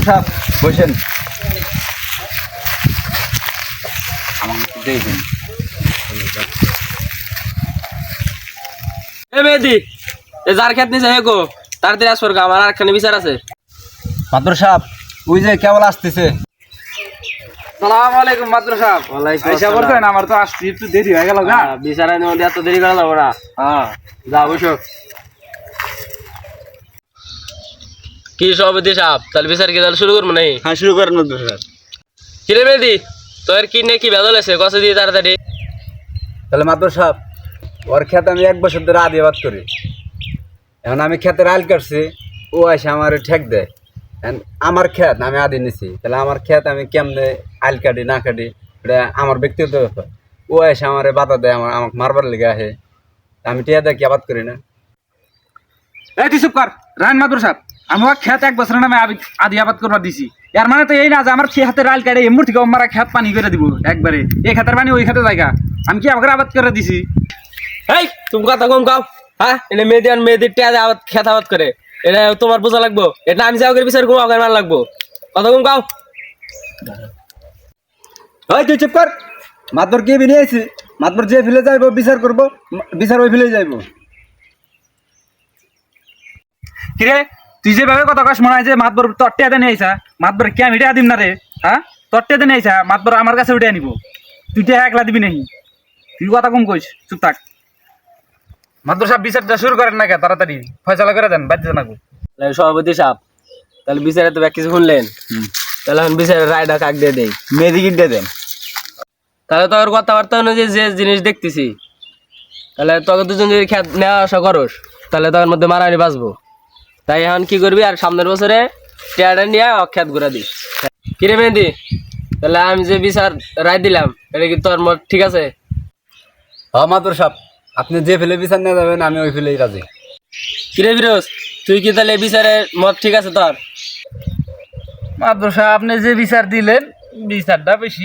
মাদ্রাস সাহেব বসেন। দেখেন মেহেদি যার খেত নিছে হেকো তাড়াতাড়ি আসর গা, আমার আরেকখানে বিচার আছে। মাদ্রাস সাহেব ওই যে কেবল আসতেছে। সালাম আলাইকুম মাদ্রাস সাহেব। আইসা বলছেন আমার তো আসছি একটু দেরি হয়ে গেল গা। বিচারে এত দেরি করে যাবো না। হ্যাঁ যা বসো। কি সভাপতি সাহেব, তাহলে বিচার কি তাহলে শুরু করবো নাকি? হ্যাঁ শুরু করেন মাদ্রাস সাহেব। কিরে মেহেদি তোর কি নে কি বেদল আছে কষে দিয়ে তাড়াতাড়ি। তাহলে মাদ্রাস সাহেব ওর খেতে আমি 1 বছর ধরে আদি আবাদ করি। এখন আমি খেতের আইল কাটছি, ও এসে আমার ঠেক দেয়। এখন আমার খেত আমি আদি নিছি, তাহলে আমার খেত আমি কেমনে আইল কাটি না কাটি এটা আমার ব্যক্তিগত ব্যাপার। ও এসে আমার বাধা দেয়, আমাকে মারবার লেগে আসে। আমি টিয়া দেখি আবাদ করি না। এই তুই চুপ কর রান মাদ্রাস সাহেব। আমার খেত 1 বছরের নামে আদি আবাদ করবার দিছি। এর মানে তো এই না যে আমার খেতের রাইল কাটে এমুর থেকে আমার খেত পানি করে দিব একবারে। এই খেতের পানি ওই খেতে জায়গা আমি কি আমাকে আবাদ করে দিছি। এই তুমি কথা কম কাও। হ্যাঁ এটা মেহেদি আর মেহেদির টিয়া আবাদ খেত আবাদ করে, এটা তোমার বোঝা লাগবো। এটা আমি যাও করে বিচার করবো, আগে মান লাগবো। কথা কম কাও। ওই তুই চুপ কর। মাতবর কে বিনিয়ে আইছি, মাতবর যে ফেলে যাইব বিচার করব, বিচার ওই ফেলে যাইব। কিরে তুই যেভাবে কথা কাশ মনে হয় যে মাতবর তোর টিয়া নিয়ে আইসা, মাতবর কে আমি টিয়া দিম না রে। হ্যাঁ তোর টিয়া নিয়ে আইসা মাতবর আমার কাছে উঠে নিব, তুই টিয়া একলা দিবি নাকি? তুই কথা কম কইস, চুপ থাক। মাদ্রাস সাহেব বিচারটা শুরু করেন না কে, তাড়াতাড়ি ফয়সালা করে দেন, বাদ না। তাহলে সভাপতি সাহেব তাহলে বিচারে তো ব্যাক কিছু শুনলেন, তাহলে এখন বিচারের রায়টা কাক দিয়ে দেই। মেদিকে দিয়ে দেন। তাহলে তোর কথাবার্তা অনুযায়ী যে জিনিস দেখতেছি, তাহলে তোকে দুজন যদি খেত নেওয়া আসা করস তাহলে তোর মধ্যে মারামারি বাঁচবো। তাই এখন কি করবি, আর সামনের বছরে টিয়াটা নিয়ে খেত ঘুরা দিস। কিরে মেহেদি তাহলে আমি যে বিচার রায় দিলাম এটা কি তোর মত ঠিক আছে? হ্যাঁ মাতবর সাহেব, আপনি যে ফেলে বিচার নিয়ে যাবেন আমি ওই ফেলেই রাজি। কিরে ফিরোজ তুই কি তাহলে বিচারের মত ঠিক আছে তোর? মাদ্রাস সাহেব আপনি যে বিচার দিলেন বিচারটা বেশি